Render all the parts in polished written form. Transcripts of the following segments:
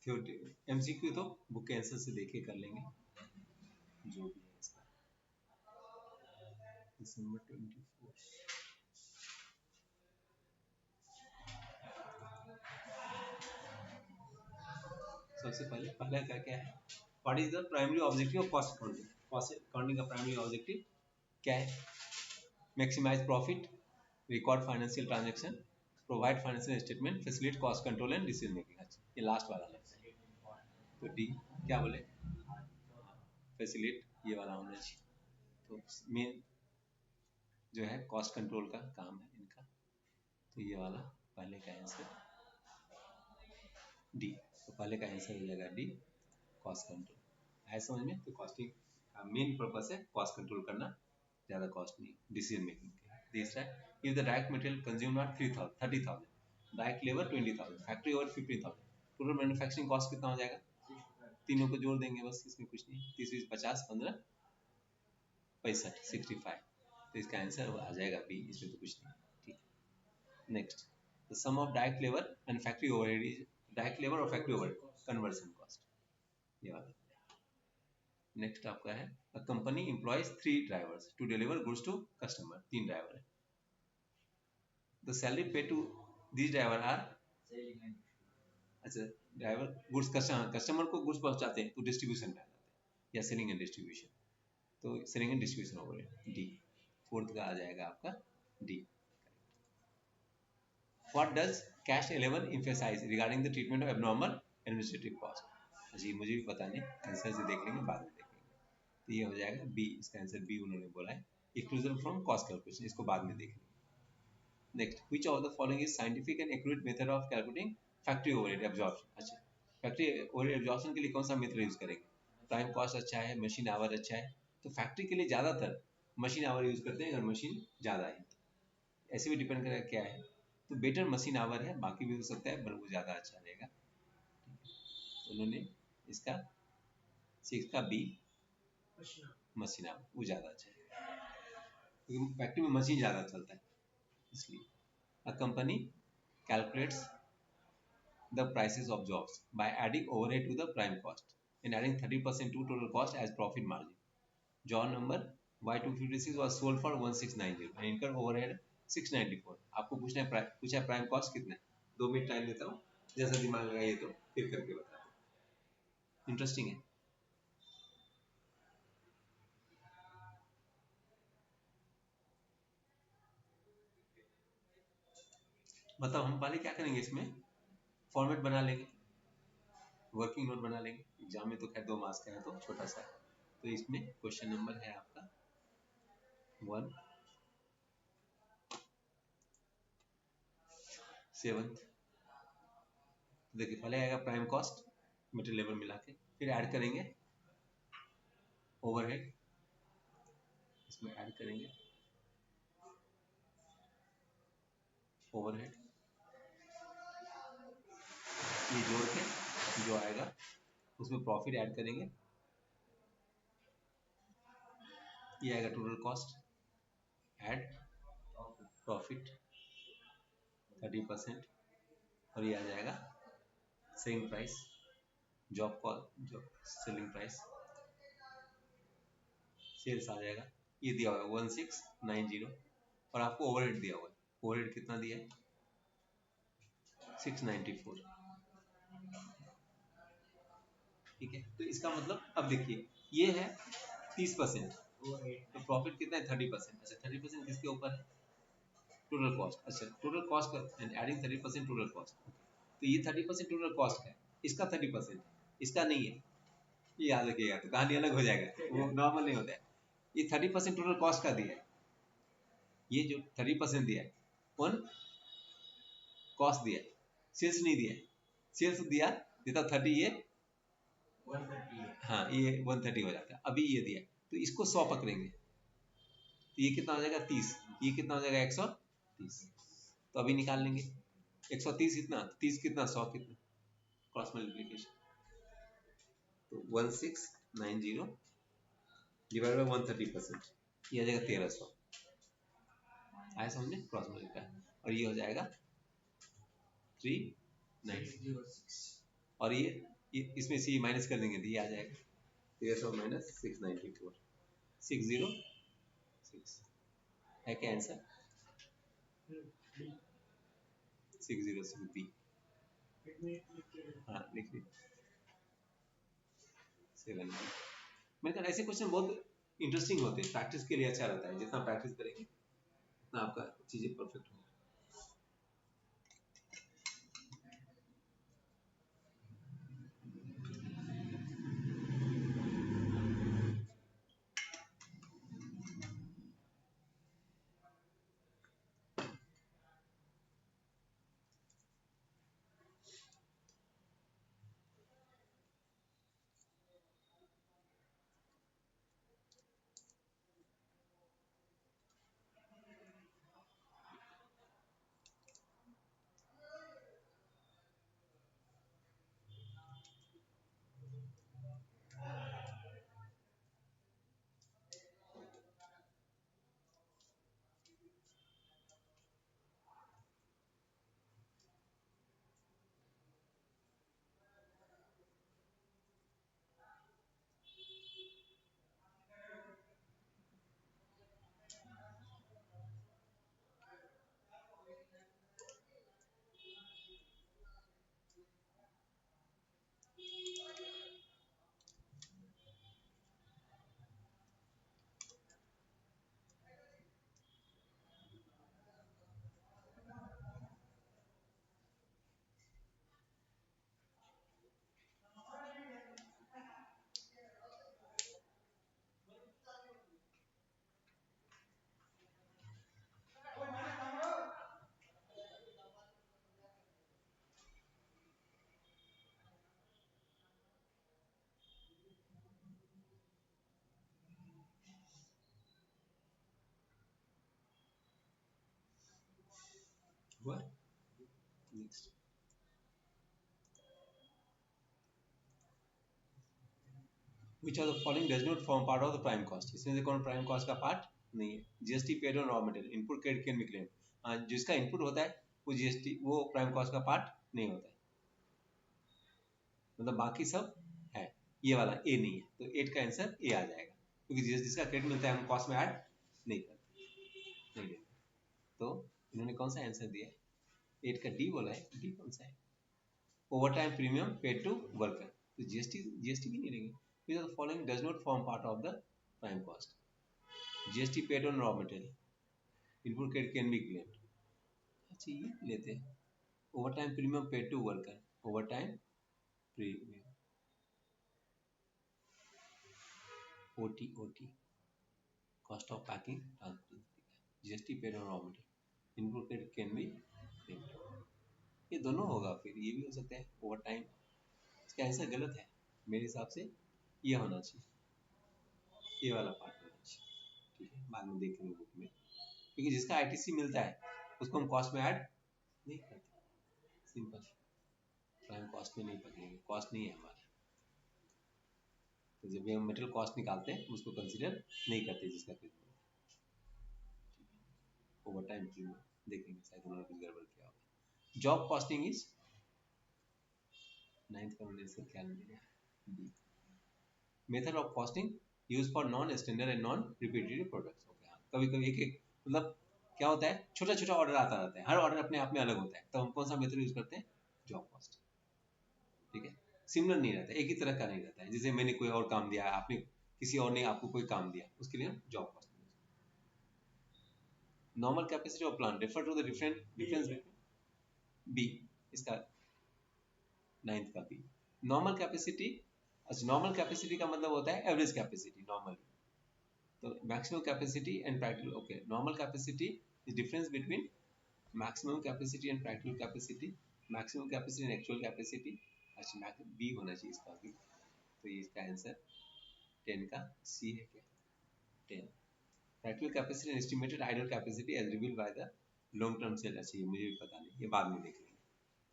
MCQ तो book के answer से देख के कर लेंगे जो भी है इसका। दिसंबर 24 सबसे पहले पहला क्या है, what is the primary objective of cost accounting. Cost accounting का प्राइमरी ऑब्जेक्टिव क्या है? Maximise profit, record financial transaction, provide financial statement, facilitate cost control and decision making. अच्छा ये लास्ट वाला लगता है, तो डी क्या बोले, फैसिलिटेट ये वाला होना चाहिए। तो मेन जो है कॉस्ट कंट्रोल का काम है इनका, तो ये वाला पहले का आंसर डी। तो पहले का आंसर हो जाएगा डी, कॉस्ट कंट्रोल। है समझ में? तो कॉस्टिंग का मेन पर्पस है कॉस्ट कंट्रोल करना, ज़्यादा कॉस्ट नहीं, डिसीजन मेकिंग के। तीसरा है if the direct material consume not 30,000, direct labour 20,000, factory over 15,000, total manufacturing cost कितना हो जाएगा? तीनों को जोड़ देंगे बस, इसमें कुछ नहीं। 30 50 15 65 65, तो इसका आंसर आ जाएगा बी, इसमें तो कुछ नहीं। ठीक, next the sum of direct labour and factory overhead is, direct labour और फैक्ट्री ओवरहेड कन्वर्जन कॉस्ट, ये वाला। नेक्स्ट आपका है a company employs 3 drivers to deliver goods to customer, 3 driver है। The salary pay to this driver are, अच्छा driver goods customer को goods पहुंचाते हैं तो डिस्ट्रीब्यूशन में आ जाते हैं, या सेलिंग एंड डिस्ट्रीब्यूशन, तो सेलिंग एंड डिस्ट्रीब्यूशन हो गया डी। फोर्थ का आ जाएगा आपका D. What does cash 11 emphasize regarding the treatment of abnormal administrative cost। जी मुझे भी पता नहीं, आंसर से देख लेंगे, बाद में देखेंगे। तो ये हो जाएगा बी, इसका आंसर बी उन्होंने बोला है, एक्सक्लूजन फ्रॉम कॉस्ट कैलकुलेशन, इसको बाद में देख लेंगे। Next which of the following is scientific and accurate method of calculating factory overhead absorption. अच्छा फैक्ट्री ओवरहेड एब्जॉर्प्शन के लिए कौन सा मेथड यूज करेंगे? प्राइम कॉस्ट अच्छा है, मशीन आवर अच्छा है, तो फैक्ट्री के लिए ज़्यादातर मशीन आवर यूज करते हैं, अगर मशीन ज़्यादा है। ऐसे भी डिपेंड करेगा क्या है, तो बेटर मशीन आवर है, बाकी भी हो सकता है पर वो ज़्यादा अच्छा रहेगा। तो उन्होंने इसका 6 का बी मशीन आवर वो ज़्यादा अच्छा है, क्योंकि फैक्ट्री में मशीन ज़्यादा चलता है इसलिए। A company calculates the prices of jobs by adding overhead to the prime cost and adding 30% to total cost as profit margin. Job number Y256 was sold for 1690 and incurred overhead 694। आपको पूछना है पूछा है prime cost कितना है, 2 minute time देता हूँ, जैसा दिमाग लगाइए तो फिर करके बता दो, इंटरेस्टिंग है। मतलब हम पहले क्या करेंगे, इसमें फॉर्मेट बना लेंगे, वर्किंग नोट बना लेंगे, एग्जाम में तो खैर 2 मार्क्स का है तो छोटा सा है। तो इसमें क्वेश्चन नंबर है आपका 7। देखिए पहले आएगा प्राइम कॉस्ट मटेरियल लेबर मिला के, फिर ऐड करेंगे ओवरहेड, इसमें ऐड करेंगे ओवरहेड, ये जोड़ के जो आएगा उसमें प्रॉफिट ऐड करेंगे, ये आएगा टोटल कॉस्ट, ऐड प्रॉफिट 30%, और ये आ जाएगा selling price, job cost, job selling price, sales आ जाएगा। ये दिया हुआ है 1690, और आपको ओवरहेड दिया हुआ है, ओवरहेड कितना दिया है 694। ठीक है, तो इसका मतलब अब देखिए ये है 30%, तो प्रॉफिट कितना है 30%। अच्छा 30% किसके ऊपर है? Total cost. अच्छा टोटल कॉस्ट का एंड एडिंग 30% टोटल कॉस्ट, तो ये 30% टोटल कॉस्ट है, इसका 30% इसका नहीं है, ये याद रखिएगा, तो कहानी अलग हो जाएगा, वो नॉर्मल नहीं होता है। ये 30% टोटल कॉस्ट का दिया है, ये जो 30% दिया है वन कॉस्ट दिया है, सेल्स नहीं दिया है, सेल्स दिया देता 30, ये 130 है, हाँ ये 130 हो जाता है। अभी ये दिया है तो इसको 100 पकड़ेंगे, तो ये कितना हो जाएगा 30, ये कितना हो जाएगा 130, तो अभी निकाल लेंगे 130 इतना, 30 कितना 100 कितना, क्रॉस मल्टीप्लिकेशन, तो 1690 डिवाइड बाई 130%, ये आ जाएगा 1300, आया समझ में, क्रॉस मल्टीप्लाई, और ये हो जाएगा 396, और ये इसमें से माइनस कर देंगे तो ये आ जाएगा 1300 माइनस 694 606 है क्या आंसर 606 बी हाँ लिख लीजिए 7 मैंने कहा ऐसे क्वेश्चन बहुत इंटरेस्टिंग होते हैं प्रैक्टिस के लिए अच्छा रहता है जितना प्रैक्टिस करेंगे उतना आपका चीजें परफेक्ट होंगी हुआ next which of the following does not form part of the prime cost इसमें से कौन प्राइम कॉस्ट का पार्ट नहीं है GST paid on raw material input credit can B claim जिसका इनपुट होता है वो जीएसटी वो प्राइम कॉस्ट का पार्ट नहीं होता है मतलब बाकी सब है ये वाला ए नहीं है तो 8 का आंसर ए आ जाएगा क्योंकि जिसका क्रेडिट मिलता है हम कॉस्ट में ऐड नहीं करते नहीं देते तो इन्होंने कौन सा आंसर दिया है 8 का डी बोला है डी कौन सा है overtime premium paid to worker तो जीएसटी जीएसटी भी नहीं लेंगे which of the following does not form part of the prime cost GST paid on raw material input credit can be claimed अच्छा ये लेते हैं overtime premium paid to worker overtime premium OT OT cost of packing GST paid on raw material input credit can be claimed ये दोनों होगा फिर ये भी हो सकता है ओवर टाइम इसका आंसर गलत है मेरे हिसाब से ये होना चाहिए ये वाला पार्ट होना चाहिए ठीक है बाद में देखेंगे बुक में क्योंकि जिसका आईटीसी मिलता है उसको हम कॉस्ट में ऐड नहीं करते सिंपल प्राइम कॉस्ट में नहीं पकड़ेंगे कॉस्ट नहीं है हमारा तो जब भी हम मटेरियल कॉस्ट निकालते हैं उसको कंसीडर नहीं करते जिसका ओवर टाइम देखेंगे शायद उन्होंने कुछ गड़बड़ किया होगा जॉब कॉस्टिंग इज 9th का मैंने इसका ख्याल नहीं दिया method of costing use for non standard and non repetitive products okay हाँ कभी कभी एक मतलब क्या होता है छोटा छोटा ऑर्डर आता रहता है हर ऑर्डर अपने आप में अलग होता है तो हम कौन सा मेथड यूज करते हैं जॉब कॉस्ट ठीक है सिमिलर नहीं रहता एक ही तरह का नहीं रहता है जैसे मैंने कोई और काम दिया आपने किसी और ने आपको कोई काम दिया उसके लिए हम job cost normal capacity of plant refer to the different difference between B इसका 9th का बी नॉर्मल कैपेसिटी अच्छा नॉर्मल कैपेसिटी का मतलब होता है एवरेज कैपेसिटी नॉर्मली तो maximum capacity and practical okay normal capacity is difference between maximum capacity and practical capacity maximum capacity and actual capacity अच्छा B होना चाहिए इसका भी तो ये इसका आंसर 10 का सी है क्या 10 practical capacity and estimated idle capacity as revealed by the long term sale अच्छा ये मुझे भी पता नहीं ये बाद में देख लेंगे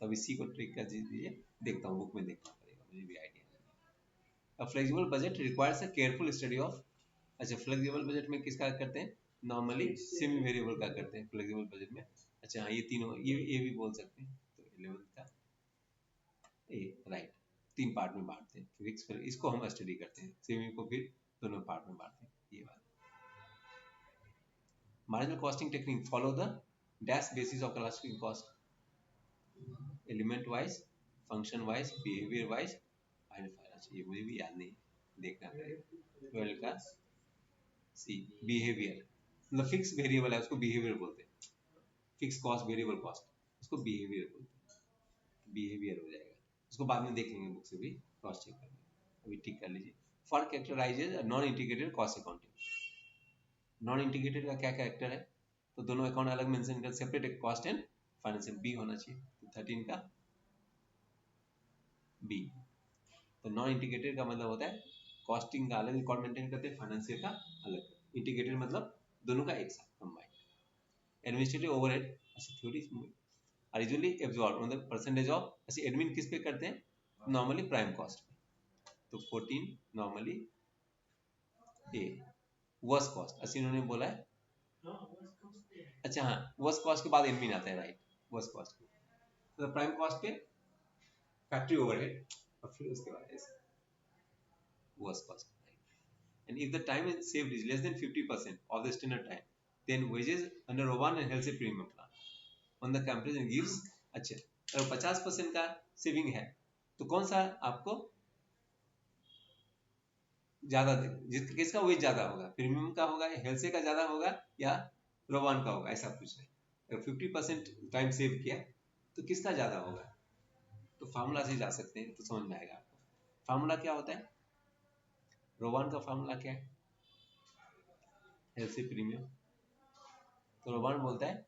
तब इसी को ट्रिक कर दीजिए देखता हूँ बुक में देखना पड़ेगा मुझे भी आइडिया नहीं है flexible budget requires a careful study of अच्छा फ्लेक्सिबल बजट में किसका करते हैं नॉर्मली सेमी वेरिएबल का करते हैं फ्लेक्सिबल बजट में अच्छा हाँ ये तीनों ये भी बोल सकते हैं तो 11th का ए राइट 3 पार्ट में बांटते हैं, फिजिक्स फिर इसको हम स्टडी करते हैं, सेमी को फिर दोनों पार्ट में बांटते हैं। ये बात marginal costing technique follow the dash basis of classification cost, element wise, function wise, behaviour wise identify. ये मुझे भी याद नहीं, देखना पड़ेगा। 12 का सी बिहेवियर, मतलब फिक्स वेरिएबल है उसको बिहेवियर बोलते हैं, फिक्स कॉस्ट वेरिएबल कॉस्ट उसको बिहेवियर बोलते हैं, बिहेवियर हो जाएगा। उसको बाद में देख लेंगे, बुक से भी क्रॉस चेक करेंगे, अभी ठीक कर लीजिए। For कैरेक्टराइजेज non integrated cost accounting, non integrated का क्या कैरेक्टर है, तो दोनों अकाउंट अलग मेंशन कर, सेपरेट कॉस्ट एंड फाइनेंशियल बी होना चाहिए। तो 13 का बी। तो नॉन इंटीग्रेटेड का मतलब होता है कॉस्टिंग का अलग रिकॉर्ड मेंटेन करते हैं, फाइनेंशियल का अलग। इंटीग्रेटेड मतलब दोनों का एक साथ कंबाइंड। एडमिनिस्ट्रेटिव ओवरहेड ऐसी theory are usually absorb on the percentage of, ऐसे एडमिन किस पे करते हैं, नॉर्मली प्राइम कॉस्ट पे। तो 14 नॉर्मली ए। वर्स्ट कॉस्ट ऐसे इन्होंने बोला है, अच्छा हाँ वर्स्ट कॉस्ट के बाद एडमिन आता है, राइट। वर्स्ट कॉस्ट पे तो प्राइम कॉस्ट पे फैक्ट्री ओवरहेड, और फिर उसके बाद ऐसे worst cost. And if the time is saved is less than 50% of the standard time, then wages under Rowan and Halsey premium plan on the comparison gives, अच्छा अगर 50% का saving है तो कौन सा आपको ज्यादा दे, किसका वेज ज्यादा होगा, प्रीमियम का होगा, हेल्से का ज्यादा होगा, या रोवान का होगा, ऐसा कुछ है। अगर 50% टाइम सेव किया तो किसका ज्यादा होगा, तो फार्मूला से जा सकते हैं तो समझ में आएगा आपको। फार्मूला क्या होता है, रोवान का फार्मूला क्या है, हेल्से प्रीमियम, तो रोवान बोलता है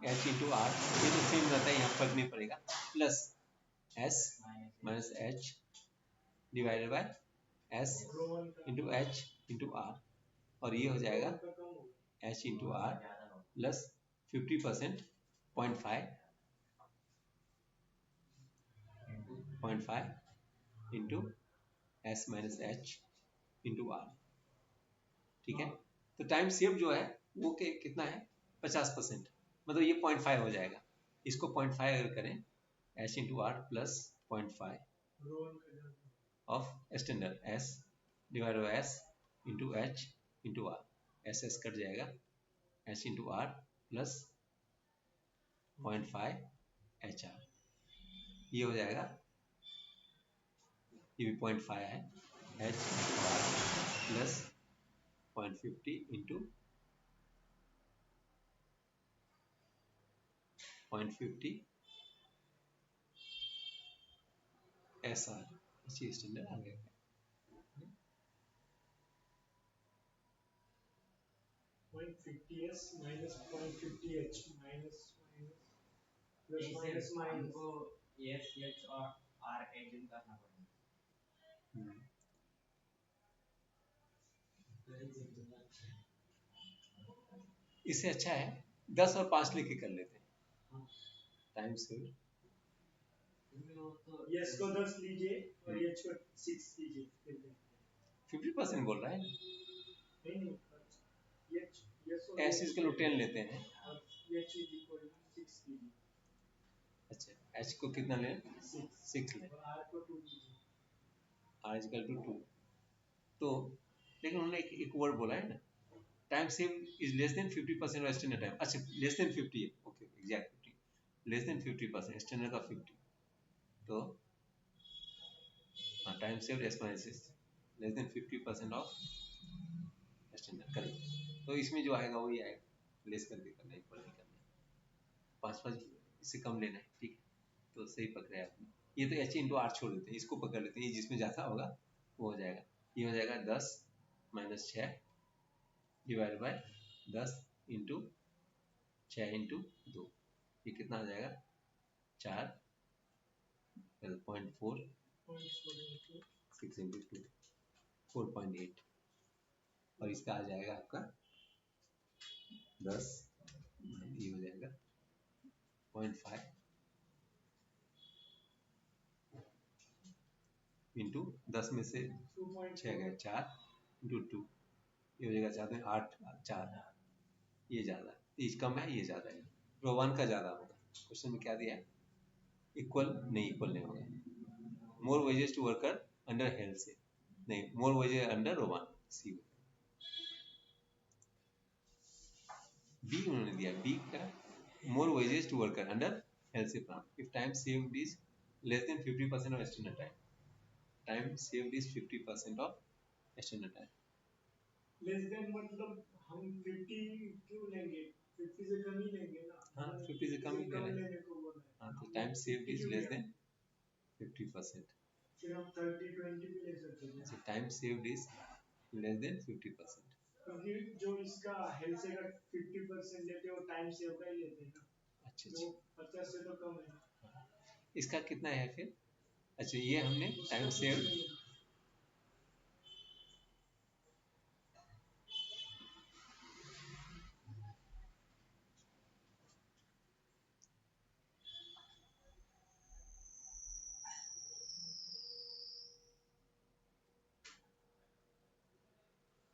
एच इंटू आर, ये तो सेम रहता है, यहाँ फर्क नहीं पड़ेगा, plus S minus H divided by S into H into R, और ये हो जाएगा H into R plus 50% 0.5 into S minus H into R, ठीक है। तो टाइम सेव जो है वो कितना है 50%, मतलब ये 0.5 हो जाएगा। इसको 0.5 अगर करें, H into R plus 0.5 of standard S divide by S into H into R, S S cut जाएगा, H into R plus 0.5 H R, ये हो जाएगा, ये भी 0.5 है, H into R plus 0.50 into 0.50 S R, अच्छी स्टैंडर्ड आ गया। 0.50s minus 0.50h minus plus minus हमको एस एच और आर एडिंग करना पड़ेगा। इससे अच्छा है 10 और 5 लेके कर लेते हैं, टाइम से। यस को 10 लीजिए और एच को 6 लीजिए, 50% बोल रहा है ना, नहीं एस इसके 10 लेते हैं, एच इज इक्वल टू 6 लीजिए। अच्छा एच को कितना लें, 6 लें, आर को 2 लीजिए, आर इक्वल टू 2। तो लेकिन उन्होंने एक वर्ड बोला है ना, time save is less than 50% of standard time, अच्छा लेस देन 50 है, okay exact 50, less than 50% standard का 50, तो हाँ time save S minus less than 50% of standard correct. तो इसमें जो आएगा वही आएगा, लेस करके करना है, इक्वल नहीं करना है, 5 इससे कम लेना है, ठीक है। तो सही पकड़े आपने, ये तो एच इंटू आर छोड़ देते हैं, इसको पकड़ लेते हैं, जिसमें ज़्यादा होगा वो हो जाएगा, ये हो जाएगा 10 minus 6 divide by 10 into 6 into 2, ये कितना आ जाएगा 4 0.4 6 इंटू 2 4.8, और इसका आ जाएगा आपका 10, ये हो जाएगा 0.5 इंटू 10 में से 6 गए 4 इंटू 2, ये हो जाएगा 4, ये ज़्यादा, ये कम है, ये ज़्यादा है, रो 1 का ज़्यादा होगा। क्वेश्चन में क्या दिया है, इक्वल नहीं, इक्वल नहीं होगा, more wages to worker under Halsey से नहीं, मोर वेजेस अंडर रोमान सी। बी उन्होंने दिया, बी का more wages to worker under Halsey से plan if time saved is less than 50% of estimated time, time saved is 50% of estimated time. Less than मतलब हम 50 क्यों लेंगे, 50 से कम ही लेंगे ना। हाँ 50 से कम ही ले रहे हैं। लेने को बोला है। हाँ तो time saved is less than 50%। फिर हम 30-20 भी ले सकते हैं। So time saved is less than 50%. क्योंकि जो इसका हेल्थ से का 50% लेते हो टाइम सेव का ही लेते हैं ना, अच्छा जो अच्छा 50 से तो कम है। इसका कितना है फिर? अच्छा ये हमने टाइम सेव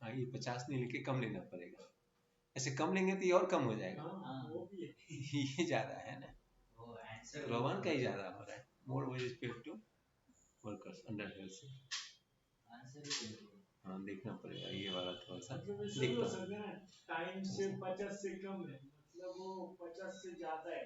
हाँ ये 50 नहीं लेके कम लेना पड़ेगा। ऐसे कम लेंगे तो ये और कम हो जाएगा। हाँ वो भी है। ये ज्यादा है ना, रोमान का ही ज्यादा हो रहा है। More wages paid to workers under Halsey से। हाँ देखना पड़ेगा ये वाला थोड़ा सा देखता हूँ। टाइम से 50 से कम है मतलब वो 50 से ज्यादा है,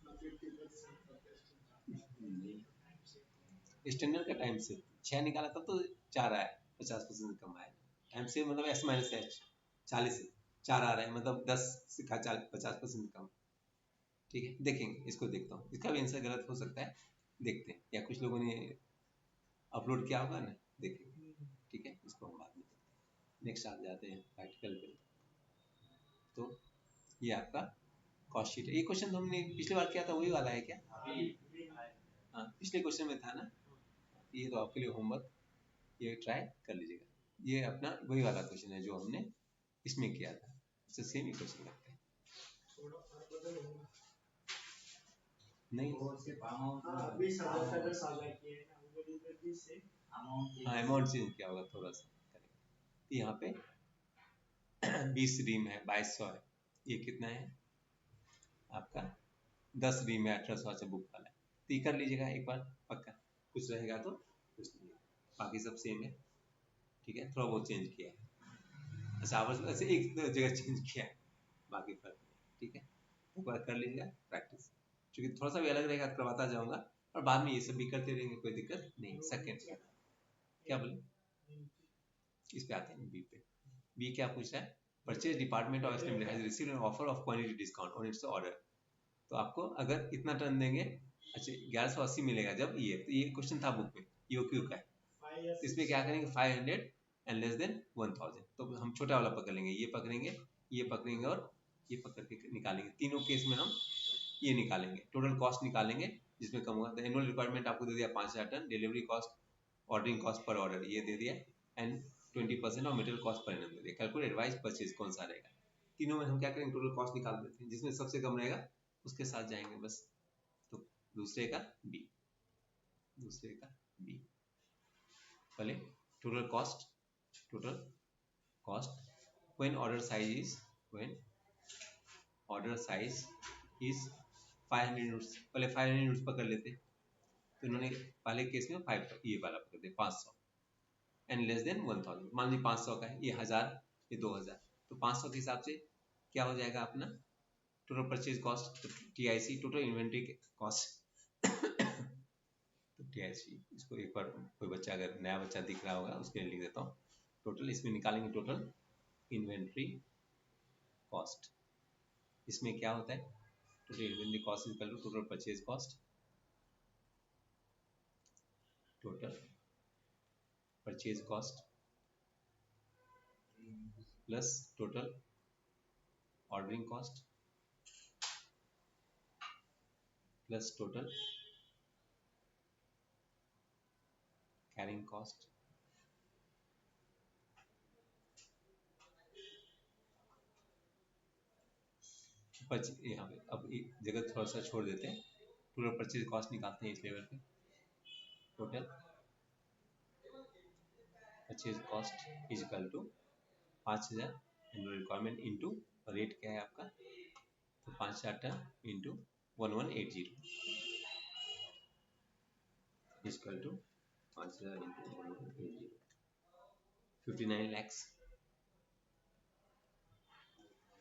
50%। स्टैंडर्ड का टाइम से 6 निकाला तब तो 4 आया, 50% कम आया। टाइम से मतलब एस माइनस एच 40 से 4 आ रहा है, मतलब 10 से 50% कम। ठीक है देखेंगे, इसको देखता हूँ, इसका भी आंसर गलत हो सकता है, देखते हैं, या कुछ लोगों ने अपलोड किया होगा ना, देखेंगे। ठीक है इसको हम बाद में देखते हैं। नेक्स्ट आप जाते हैं प्रैक्टिकल पे। तो ये आपका कॉस्ट शीट है। ये क्वेश्चन तो हमने पिछली बार किया था, वही वाला है क्या? हाँ पिछले क्वेश्चन में था ना, ये तो आपके लिए होमवर्क, ये ट्राई कर लीजिएगा। ये अपना वही वाला क्वेश्चन है जो हमने इसमें किया था, इससे सेम ही क्वेश्चन लगता है। नहीं हाँ अमाउंट चेंज किया होगा थोड़ा सा। तो यहाँ पे 20 रीम है 2200 है, ये कितना है आपका 10 रीम है 1800 अच्छा बुक वाला है। तो ये कर लीजिएगा एक बार पक्का, कुछ रहेगा तो कुछ नहीं, बाकी सब सेम है। ठीक है थोड़ा बहुत चेंज किया है, अच्छा आवर्स वैसे एक जगह चेंज किया है, बाकी फर्क नहीं। ठीक है एक बार कर लीजिएगा प्रैक्टिस, क्योंकि थोड़ा सा भी अलग रहेगा करवाता जाऊंगा, और बाद में ये सब भी करते रहेंगे, कोई दिक्कत नहीं। सेकेंड क्या बोले, इस पे आते हैं बी पे। बी क्या पूछ रहा है, purchase department of estimate has received an offer of quantity discount on it's order. तो आपको अगर इतना टन देंगे, अच्छा 1180 मिलेगा जब ये, तो ये क्वेश्चन था बुक में ईओक्यू का है, तो इसमें क्या करेंगे 500 एंड लेस देन 1000, तो हम छोटा वाला पकड़ लेंगे, ये पकड़ेंगे, ये पकड़ेंगे और ये पकड़ के निकालेंगे। तीनों केस में हम ये निकालेंगे, टोटल कॉस्ट निकालेंगे जिसमें कम होगा। एनुअल रिक्वायरमेंट आपको दे दिया 5000 ton, delivery cost ordering cost per order ये दे दिया, and 20% of material cost per annum दे दिया। कैलकुलेट एडवाइस परचेज कौन सा रहेगा, तीनों में हम क्या करेंगे टोटल कॉस्ट निकाल देते हैं, जिसमें सबसे कम रहेगा उसके साथ जाएंगे बस। तो दूसरे का बी, दूसरे का बी पहले total cost, total cost when order size is, when order size is 500 units, पहले 500 यूनिट्स पकड़ लेते, तो इन्होंने पहले केस में 5 ये वाला पकड़ दिया 500 एंड लेस देन 1000, मान लीजिए 500 का है, ये 1000 ये 2000, तो 500 के हिसाब से क्या हो जाएगा अपना total purchase cost, TIC total inventory cost. तो टीआईसी इसको एक बार कोई बच्चा अगर नया बच्चा दिख रहा होगा उसके लिए लिख देता हूँ, टोटल इसमें निकालेंगे टोटल इन्वेंट्री कॉस्ट। इसमें क्या होता है total inventory cost is equal to total purchase cost, total purchase cost plus total ordering cost plus total carrying cost. यहाँ पे अब एक जगह थोड़ा सा छोड़ देते हैं, टोटल परचेज कॉस्ट निकालते हैं इस लेवल पे। Total purchase cost is equal to 5000 annual requirement into rate क्या है आपका, तो 5000 ton into 1180, equal to 5000 into 59 lakhs.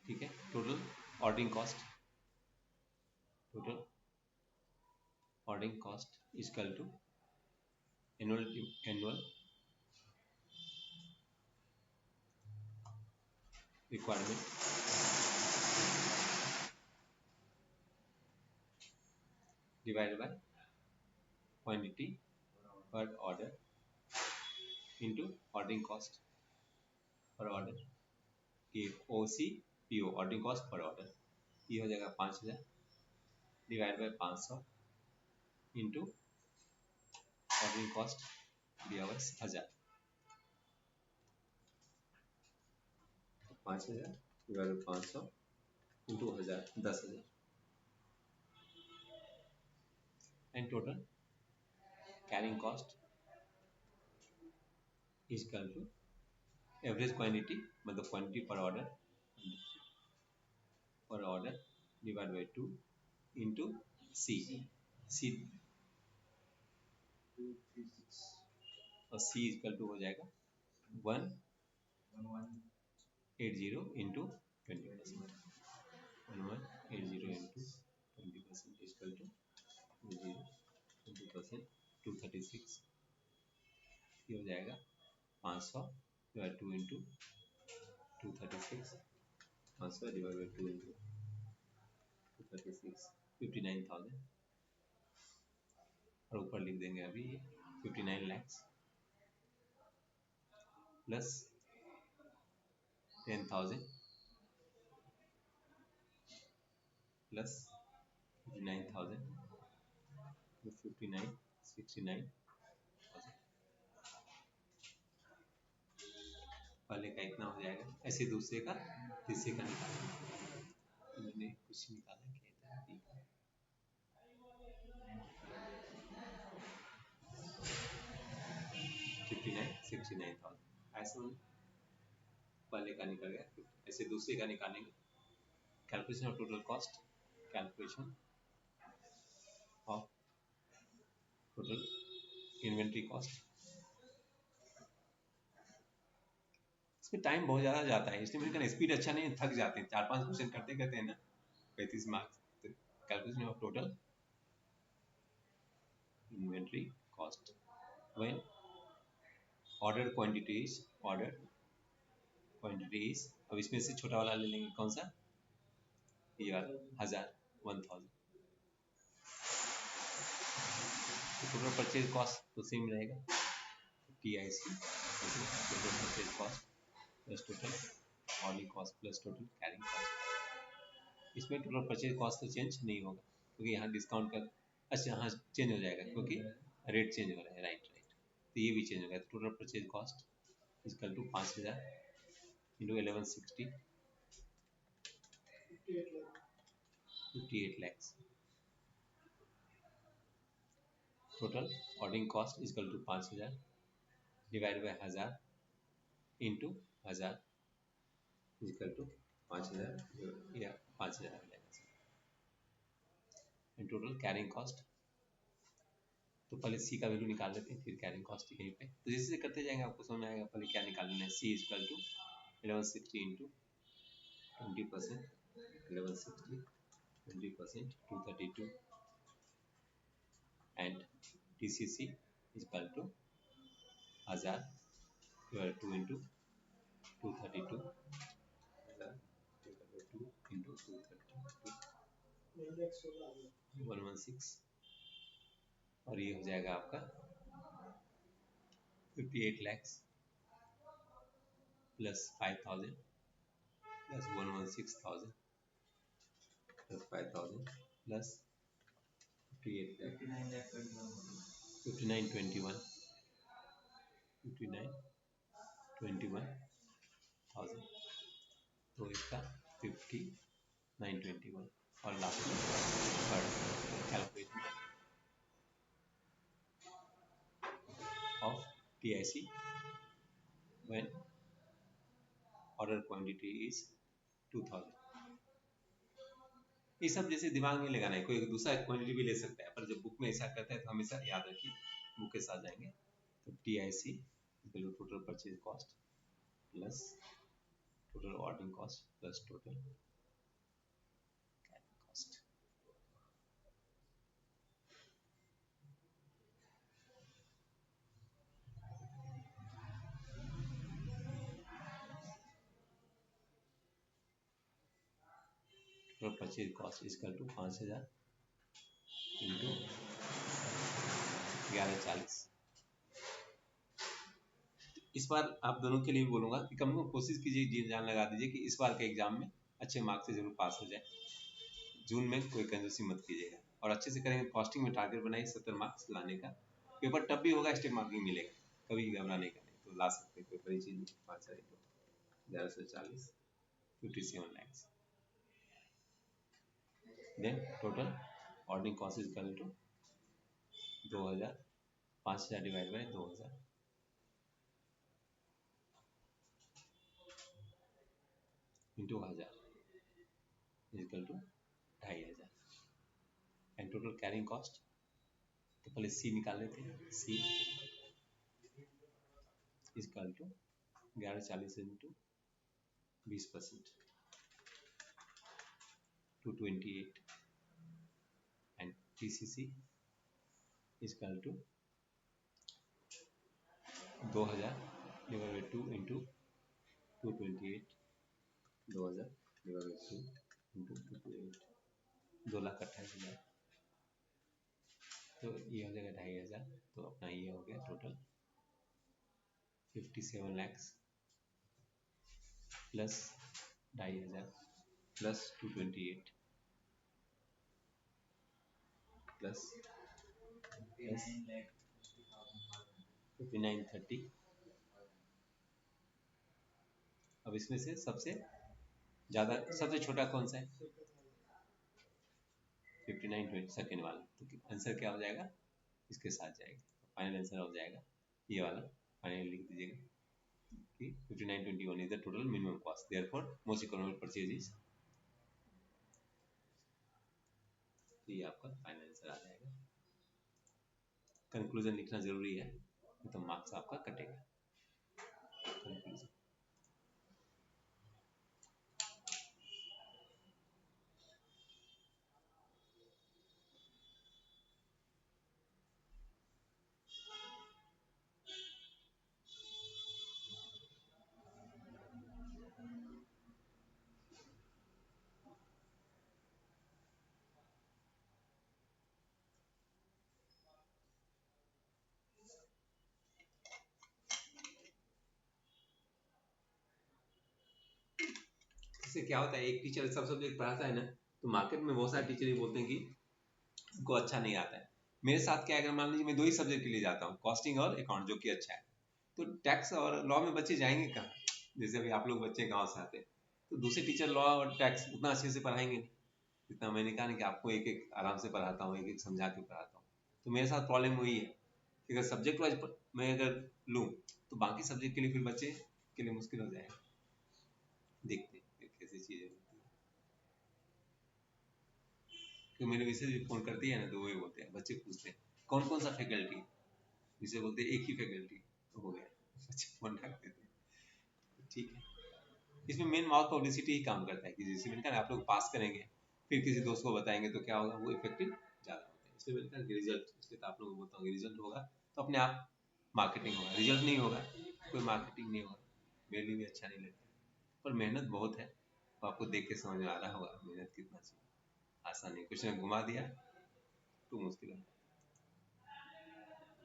ठीक है, total ordering cost, total ordering cost equal to annual requirement divided by quantity per order into ordering cost per order, ये OC PO ordering cost per order, ये हो जाएगा 5000 divide by 500 into ordering cost दिया हुआ 1000, 5000 divide by 500 into 1000, 10000 and total carrying cost is equal to average quantity, मतलब quantity पर order divide by 2 into C और C equal to हो जाएगा 1180 इंटू 20%, 1180 इंटू 20% इक्वल टू 20% 236, ये हो जाएगा 500 divide 2 into 236, 500 divide by 2 into 236, 59,000 और ऊपर लिख देंगे अभी 59 लैक्स प्लस 10,000 प्लस 59,000 59 69, पहले का इतना हो जाएगा, ऐसे दूसरे का तीसरे का निकालेंगे, मैंने कुछ निकाला क्या था 59 69,000 ऐसे पहले का निकल गया, ऐसे दूसरे का निकालेंगे। Calculation of total cost, calculation of total inventory cost, इसमें टाइम बहुत ज़्यादा जाता है, इसलिए मेरे स्पीड अच्छा नहीं, थक जाते हैं, 4-5 क्वेश्चन करते करते हैं ना 35 marks. Calculation of total inventory cost when order quantities, अब इसमें से छोटा वाला ले लेंगे, कौन सा, ये वाला 1000, 1000, टोटल परचेज कॉस्ट तो सेम रहेगा, TIC total purchase cost plus total ordering cost plus total carrying cost. इसमें टोटल परचेज कॉस्ट तो चेंज नहीं होगा क्योंकि यहाँ डिस्काउंट का, अच्छा हाँ चेंज हो जाएगा क्योंकि रेट चेंज हो रहा है, राइट, तो ये भी चेंज होगा। Total purchase cost equal to 5000 into 1160, 58 lakhs. Total ordering cost equal to 5000 divide by 1000 into 1000 equal to 5000 या 5000 आ जाएगा। एंड टोटल कैरिंग कॉस्ट, तो पहले सी का वैल्यू निकाल लेते हैं फिर कैरिंग कॉस्ट यहीं पे, तो जैसे करते जाएंगे आपको समझ में आएगा। पहले क्या निकालना है, C equal to 1160 into 20%, 1160 20% 232 and TCC equal to 1000 2 into 232 2 into 232 116, और ये हो जाएगा आपका 58 lakhs plus 5000 plus 116,000 plus 5000 plus 58 lakh 5921 5921,000, तो इसका 5921 और लास्ट में calculation of TIC when order quantity is 2000। ये सब जैसे दिमाग में लगाना है, कोई दूसरा क्वांटिटी भी ले सकता है, पर जब बुक में ऐसा करता है तो हमेशा याद रखिए बुक के साथ जाएंगे तो TIC total purchase cost plus total ordering cost plus total carrying cost. Total purchase cost equal to 5000 into 1140। इस बार आप दोनों के लिए भी बोलूँगा कि कम कोशिश कीजिए, जी जान लगा दीजिए कि इस बार के एग्जाम में अच्छे मार्क्स से जरूर पास हो जाए। जून में कोई कंजूसी मत कीजिएगा और अच्छे से करेंगे। कॉस्टिंग में टारगेट बनाइए 70 मार्क्स लाने का। पेपर टफ भी होगा, स्टेप मार्किंग मिलेगा, कभी घबराने का नहीं, तो ला सकते हैं, कोई बड़ी चीज़ नहीं। 1140 57 lakhs. Then total ordering cost is equal to 2000, 5000 divide by 2000 into 1000 is equal to 2500। And total carrying cost, तो पहले सी निकाल लेते हैं। C is equal to 1140 into 20% 228 and TCC is equal to 2000 divide by 2 into 228, 2000 divide by 2 into 228, 2,28,000। तो ये हो जाएगा 2500। तो अपना ये हो गया total 57 lakhs plus 2500 plus 228 plus 5930। अब इसमें से सबसे ज़्यादा सबसे छोटा कौन सा है? 5920 सेकेंड वाला। तो आंसर क्या हो जाएगा? इसके साथ जाएगा। फाइनल आंसर हो जाएगा ये वाला। फाइनल लिख दीजिएगा कि 5921 is the total minimum cost, therefore most economic purchase is. ये आपका फाइनल आंसर आ जाएगा। कंक्लूजन लिखना जरूरी है, तो मार्क्स आपका कटेगा। कंक्लूजन इससे क्या होता है, एक टीचर सब सब्जेक्ट पढ़ाता है ना, तो मार्केट में बहुत सारे टीचर ये बोलते हैं कि उनको अच्छा नहीं आता है। मेरे साथ क्या है, अगर मान लीजिए मैं 2 ही सब्जेक्ट के लिए जाता हूँ, कॉस्टिंग और अकाउंट, जो कि अच्छा है, तो टैक्स और लॉ में बच्चे जाएंगे कहाँ? जैसे अभी आप लोग बच्चे गाँव से आते हैं, तो दूसरे टीचर लॉ और टैक्स उतना अच्छे से पढ़ाएंगे नहीं जितना मैंने कहा ना कि आपको एक एक आराम से पढ़ाता हूँ, एक एक समझा के पढ़ाता हूँ। तो मेरे साथ प्रॉब्लम वही है कि अगर सब्जेक्ट वाइज मैं अगर लूँ तो बाकी सब्जेक्ट के लिए फिर बच्चे के लिए मुश्किल हो जाएगा। देखते हैं कैसी चीज़ें होती है। तो मेरे मिसेज भी फ़ोन करती है ना, तो वही बोलते हैं, बच्चे पूछते हैं कौन कौन सा फैकल्टी, जिसे बोलते हैं एक ही फैकल्टी, तो हो गया, बच्चे फ़ोन रख देते हैं। तो ठीक है, इसमें मेन माउथ पब्लिसिटी ही काम करता है कि जैसे मैंने कहा आप लोग पास करेंगे, फिर किसी दोस्त को बताएंगे तो क्या होगा, वो इफेक्टिव ज़्यादा होता है। इसलिए मैंने कहा रिजल्ट, इसलिए तो आप लोगों को बोलता हूँ कि रिजल्ट होगा तो अपने आप मार्केटिंग होगा, रिजल्ट नहीं होगा कोई मार्केटिंग नहीं होगा। मेरे लिए भी अच्छा नहीं लगता, पर मेहनत बहुत है, तो आपको देख के समझ में आ रहा होगा मेहनत कितना चाहिए। आसान नहीं, कुछ ने घुमा दिया तो मुश्किल है।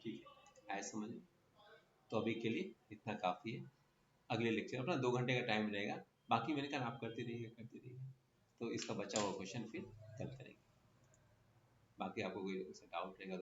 ठीक है, आए समझ में? तो अभी के लिए इतना काफ़ी है। अगले लेक्चर अपना 2 घंटे का टाइम रहेगा, बाकी मैंने कहा आप करते रहिए करते रहिए। तो इसका बचा हुआ क्वेश्चन फिर कल करेंगे। बाकी आपको कोई डाउट रहेगा